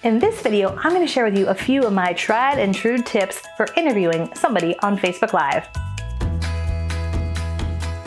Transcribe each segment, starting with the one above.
In this video, I'm going to share with you a few of my tried and true tips for interviewing somebody on Facebook Live.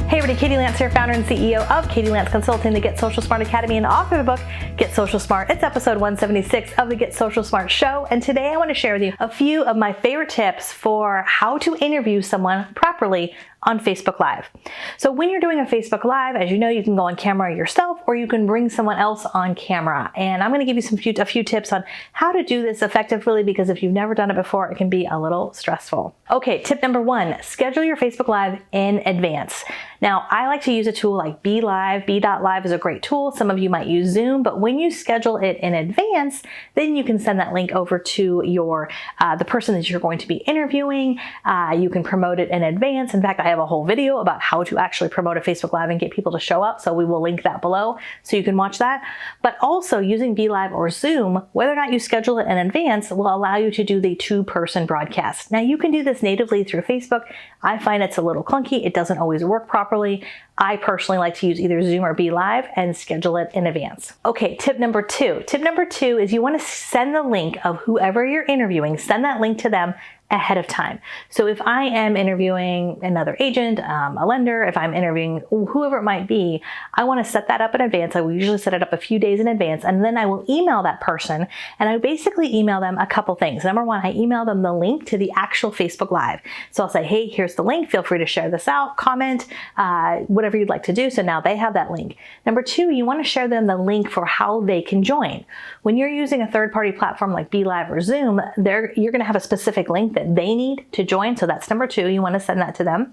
Hey everybody, Katie Lance here, founder and CEO of Katie Lance Consulting, the Get Social Smart Academy, and the author of the book, Get Social Smart. It's episode 176 of the Get Social Smart show, and today I want to share with you a few of my favorite tips for how to interview someone properly on Facebook Live. So when you're doing a Facebook Live, as you know, you can go on camera yourself or you can bring someone else on camera. And I'm going to give you a few tips on how to do this effectively, because if you've never done it before, it can be a little stressful. Okay, tip number one, schedule your Facebook Live in advance. Now, I like to use a tool like BeLive. B.Live is a great tool. Some of you might use Zoom, but when you schedule it in advance, then you can send that link over to your the person that you're going to be interviewing. You can promote it in advance. In fact, I have a whole video about how to actually promote a Facebook Live and get people to show up, so we will link that below so you can watch that. But also using BeLive or Zoom, whether or not you schedule it in advance, will allow you to do the two-person broadcast. Now, you can do this natively through Facebook. I find it's a little clunky. It doesn't always work properly. I personally like to use either Zoom or BeLive and schedule it in advance. Okay, tip number two. Tip number two is you want to send the link of whoever you're interviewing, send that link to them ahead of time. So if I am interviewing another agent, a lender, if I'm interviewing whoever it might be, I want to set that up in advance. I will usually set it up a few days in advance, and then I will email that person, and I basically email them a couple things. Number one, I email them the link to the actual Facebook Live. So I'll say, hey, here's the link. Feel free to share this out, comment, whatever you'd like to do. So now they have that link. Number two, you want to share them the link for how they can join. When you're using a third-party platform like BeLive or Zoom, you're going to have a specific link that they need to join. So that's number two. You want to send that to them.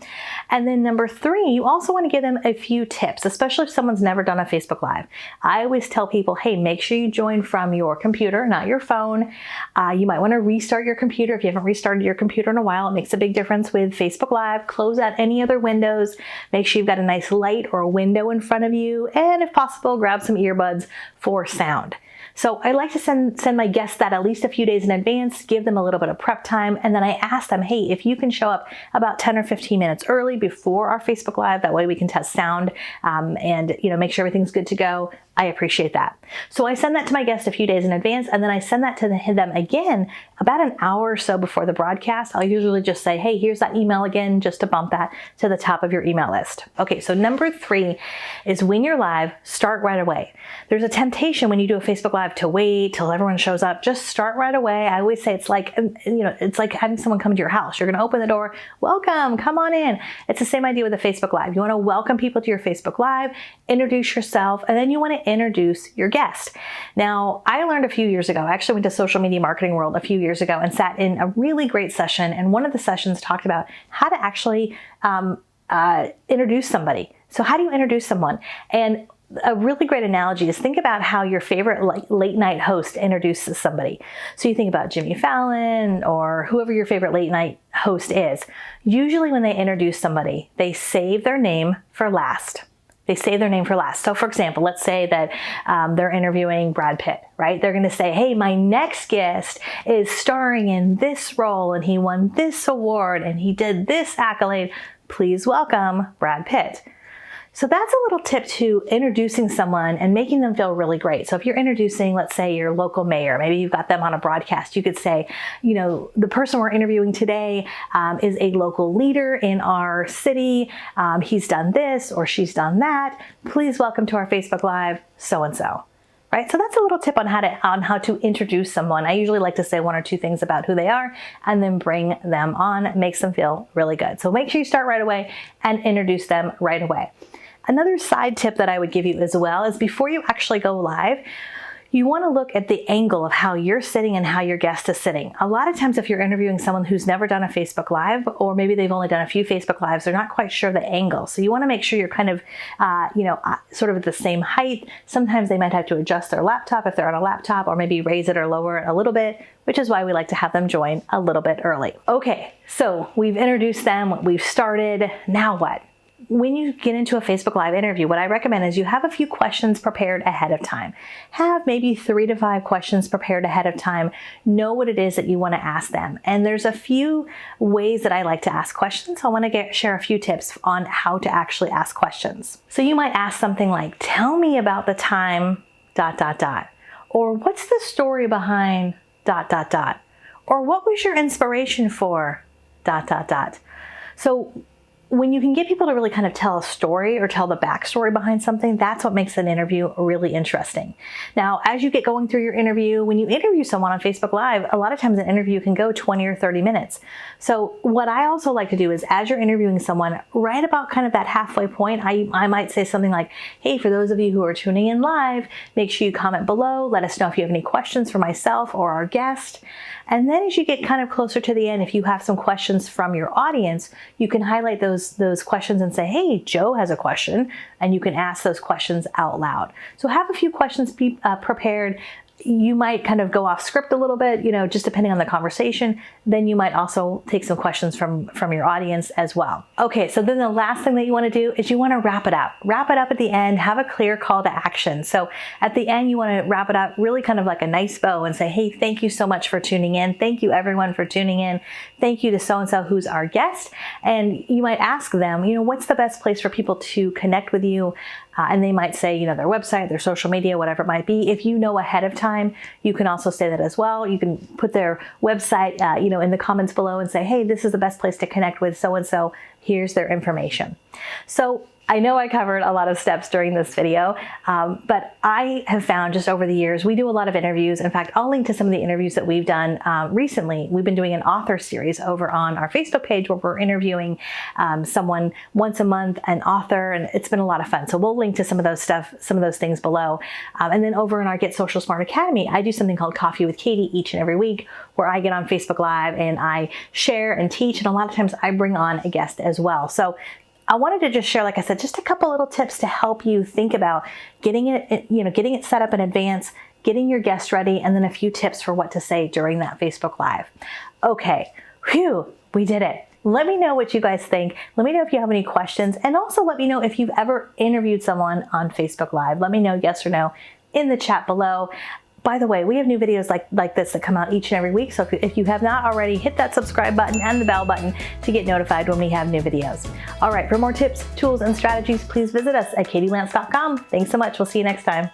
And then number three, you also want to give them a few tips, especially if someone's never done a Facebook Live. I always tell people, hey, make sure you join from your computer, not your phone. You might want to restart your computer. If you haven't restarted your computer in a while, it makes a big difference with Facebook Live. Close out any other windows. Make sure you've got a nice light or a window in front of you. And if possible, grab some earbuds for sound. So I like to send my guests that at least a few days in advance, give them a little bit of prep time, and then I ask them, hey, if you can show up about 10 or 15 minutes early before our Facebook Live, that way we can test sound and make sure everything's good to go. I appreciate that. So I send that to my guests a few days in advance, and then I send that to them again about an hour or so before the broadcast. I'll usually just say, hey, here's that email again, just to bump that to the top of your email list. Okay, so number three is when you're live, start right away. There's a temptation when you do a Facebook Live to wait till everyone shows up. Just start right away. I always say it's like, it's like having someone come to your house. You're going to open the door, welcome, come on in. It's the same idea with a Facebook Live. You want to welcome people to your Facebook Live, introduce yourself, and then you want to introduce your guest. Now, I learned a few years ago, I actually went to Social Media Marketing World a few years ago and sat in a really great session. And one of the sessions talked about how to actually introduce somebody. So how do you introduce someone? And a really great analogy is think about how your favorite late night host introduces somebody. So you think about Jimmy Fallon or whoever your favorite late night host is. Usually when they introduce somebody, they save their name for last. They say their name for last. So for example, let's say that they're interviewing Brad Pitt, right? They're going to say, hey, my next guest is starring in this role and he won this award and he did this accolade. Please welcome Brad Pitt. So that's a little tip to introducing someone and making them feel really great. So if you're introducing, let's say, your local mayor, maybe you've got them on a broadcast, you could say, the person we're interviewing today is a local leader in our city. He's done this or she's done that. Please welcome to our Facebook Live, so-and-so. Right? So that's a little tip on how to introduce someone. I usually like to say one or two things about who they are and then bring them on, makes them feel really good. So make sure you start right away and introduce them right away. Another side tip that I would give you as well is before you actually go live, you want to look at the angle of how you're sitting and how your guest is sitting. A lot of times if you're interviewing someone who's never done a Facebook Live, or maybe they've only done a few Facebook Lives, they're not quite sure the angle. So you want to make sure you're kind of, sort of at the same height. Sometimes they might have to adjust their laptop if they're on a laptop, or maybe raise it or lower it a little bit, which is why we like to have them join a little bit early. Okay, so we've introduced them, we've started, now what? When you get into a Facebook Live interview, what I recommend is you have a few questions prepared ahead of time. Have maybe 3 to 5 questions prepared ahead of time. Know what it is that you want to ask them. And there's a few ways that I like to ask questions. So I want to share a few tips on how to actually ask questions. So you might ask something like, tell me about the time ... Or what's the story behind ... Or what was your inspiration for ... So when you can get people to really kind of tell a story or tell the backstory behind something, that's what makes an interview really interesting. Now, as you get going through your interview, when you interview someone on Facebook Live, a lot of times an interview can go 20 or 30 minutes. So what I also like to do is, as you're interviewing someone, right about kind of that halfway point, I might say something like, hey, for those of you who are tuning in live, make sure you comment below. Let us know if you have any questions for myself or our guest. And then as you get kind of closer to the end, if you have some questions from your audience, you can highlight those questions and say, hey, Joe has a question, and you can ask those questions out loud. So have a few questions prepared. You might kind of go off script a little bit, just depending on the conversation. Then you might also take some questions from your audience as well. Okay, so then the last thing that you want to do is you want to wrap it up. Wrap it up at the end, have a clear call to action. So at the end, you want to wrap it up really kind of like a nice bow and say, hey, thank you so much for tuning in. Thank you everyone for tuning in. Thank you to so-and-so who's our guest. And you might ask them, what's the best place for people to connect with you? And they might say, their website, their social media, whatever it might be. If you know ahead of time, you can also say that as well. You can put their website, in the comments below and say, hey, this is the best place to connect with so-and-so. Here's their information. So I know I covered a lot of steps during this video, but I have found just over the years, we do a lot of interviews. In fact, I'll link to some of the interviews that we've done recently. We've been doing an author series over on our Facebook page where we're interviewing someone once a month, an author, and it's been a lot of fun. So we'll link to some of those things below. And then over in our Get Social Smart Academy, I do something called Coffee with Katie each and every week, where I get on Facebook Live and I share and teach. And a lot of times I bring on a guest as well. So I wanted to just share, like I said, just a couple little tips to help you think about getting it set up in advance, getting your guest ready, and then a few tips for what to say during that Facebook Live. Okay, whew, we did it. Let me know what you guys think. Let me know if you have any questions, and also let me know if you've ever interviewed someone on Facebook Live. Let me know yes or no in the chat below. By the way, we have new videos like this that come out each and every week. So if you have not already, hit that subscribe button and the bell button to get notified when we have new videos. All right, for more tips, tools, and strategies, please visit us at katielance.com. Thanks so much. We'll see you next time.